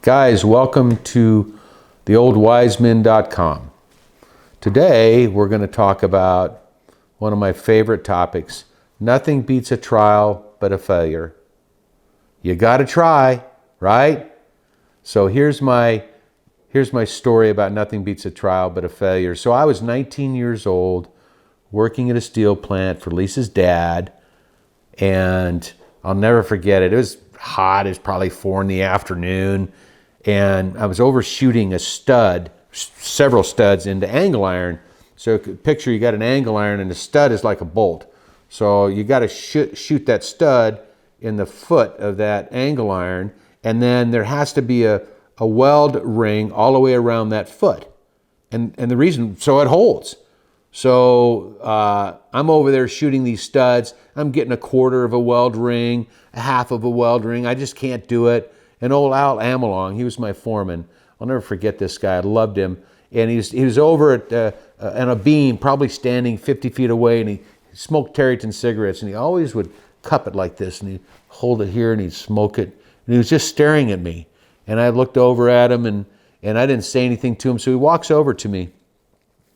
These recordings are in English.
Guys, welcome to theoldwisemen.com. Today, we're going to talk about one of my favorite topics. Nothing beats a trial but a failure. You got to try, right? So here's my story about nothing beats a trial but a failure. So I was 19 years old, working at a steel plant for Lisa's dad, and I'll never forget it. It was hot. It was probably 4 p.m, and I was overshooting a stud, several studs into angle iron. So picture you got an angle iron and the stud is like a bolt. So you got to shoot that stud in the foot of that angle iron, and then there has to be a weld ring all the way around that foot. And the reason, so it holds. So I'm over there shooting these studs. I'm getting a quarter of a weld ring, a half of a weld ring. I just can't do it. And old Al Amelong, he was my foreman. I'll never forget this guy. I loved him. And he was over at on a beam, probably standing 50 feet away, and he smoked Tareyton cigarettes. And he always would cup it like this, and he'd hold it here, and he'd smoke it. And he was just staring at me. And I looked over at him, and I didn't say anything to him. So he walks over to me.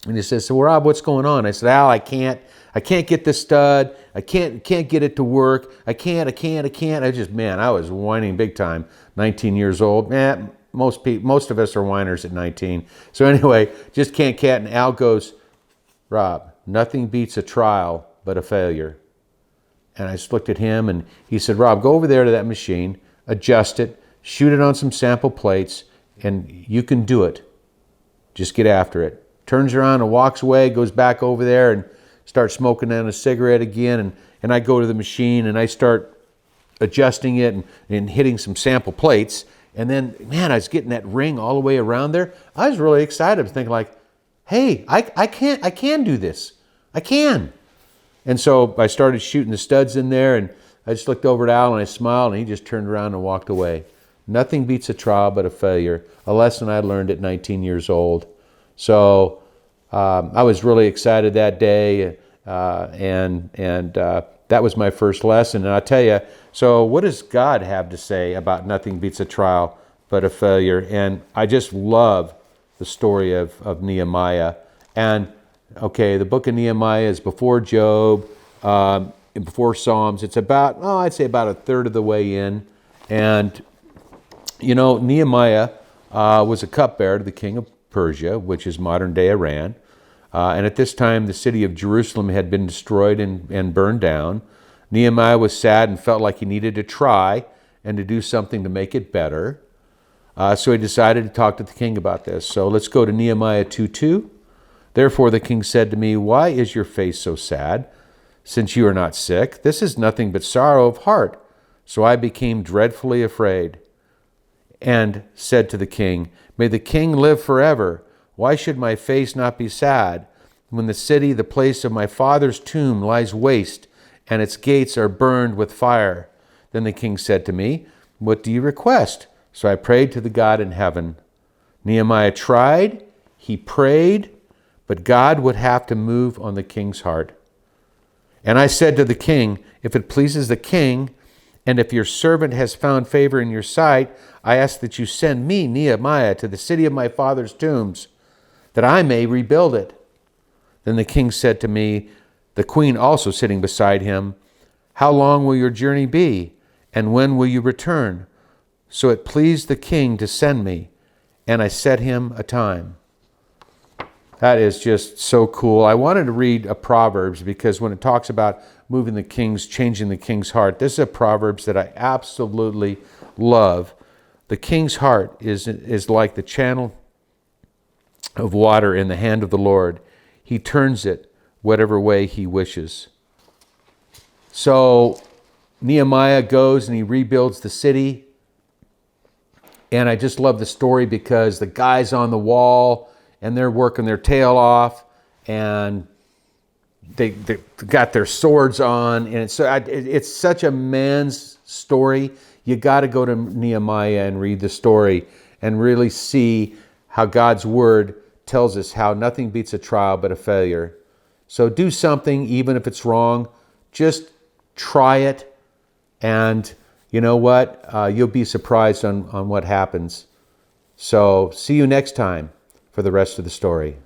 And he says, "So Rob, what's going on?" I said, "Al, I can't get this stud. I can't get it to work. I can't. I was whining big time. 19 years old. Most of us are whiners at 19. So anyway, just can't. And Al goes, "Rob, nothing beats a trial but a failure." And I just looked at him, and he said, "Rob, go over there to that machine, adjust it, shoot it on some sample plates, and you can do it. Just get after it." Turns around and walks away, goes back over there and starts smoking down a cigarette again. And I go to the machine and I start adjusting it and hitting some sample plates. And then, man, I was getting that ring all the way around there. I was really excited. I was thinking like, hey, I can do this. I can. And so I started shooting the studs in there, and I just looked over at Al and I smiled, and he just turned around and walked away. Nothing beats a trial but a failure. A lesson I learned at 19 years old. So I was really excited that day, and that was my first lesson. And I'll tell you, so what does God have to say about nothing beats a trial but a failure? And I just love the story of Nehemiah. And okay, the book of Nehemiah is before Job, and before Psalms. It's about, I'd say about a third of the way in. And you know, Nehemiah was a cupbearer to the king of Persia, which is modern-day Iran. And at this time, the city of Jerusalem had been destroyed and burned down. Nehemiah was sad and felt like he needed to try and to do something to make it better. So he decided to talk to the king about this. So let's go to Nehemiah 2:2. "Therefore the king said to me, 'Why is your face so sad, since you are not sick? This is nothing but sorrow of heart.' So I became dreadfully afraid and said to the king, 'May the king live forever. Why should my face not be sad when the city, the place of my father's tomb, lies waste and its gates are burned with fire?' Then the king said to me, 'What do you request?' So I prayed to the God in heaven." Nehemiah tried, he prayed, but God would have to move on the king's heart. "And I said to the king, 'If it pleases the king, and if your servant has found favor in your sight, I ask that you send me, Nehemiah, to the city of my father's tombs, that I may rebuild it.' Then the king said to me, the queen also sitting beside him, 'How long will your journey be, and when will you return?' So it pleased the king to send me, and I set him a time." That is just so cool. I wanted to read a Proverbs because when it talks about moving the king's, changing the king's heart, this is a Proverbs that I absolutely love. "The king's heart is like the channel of water in the hand of the Lord. He turns it whatever way he wishes." So Nehemiah goes and he rebuilds the city. And I just love the story because the guys on the wall, and they're working their tail off, and they got their swords on, and it's such a man's story. You got to go to Nehemiah and read the story and really see how God's word tells us how nothing beats a trial but a failure. So do something, even if it's wrong. Just try it, and you know what? You'll be surprised on what happens So see you next time for the rest of the story.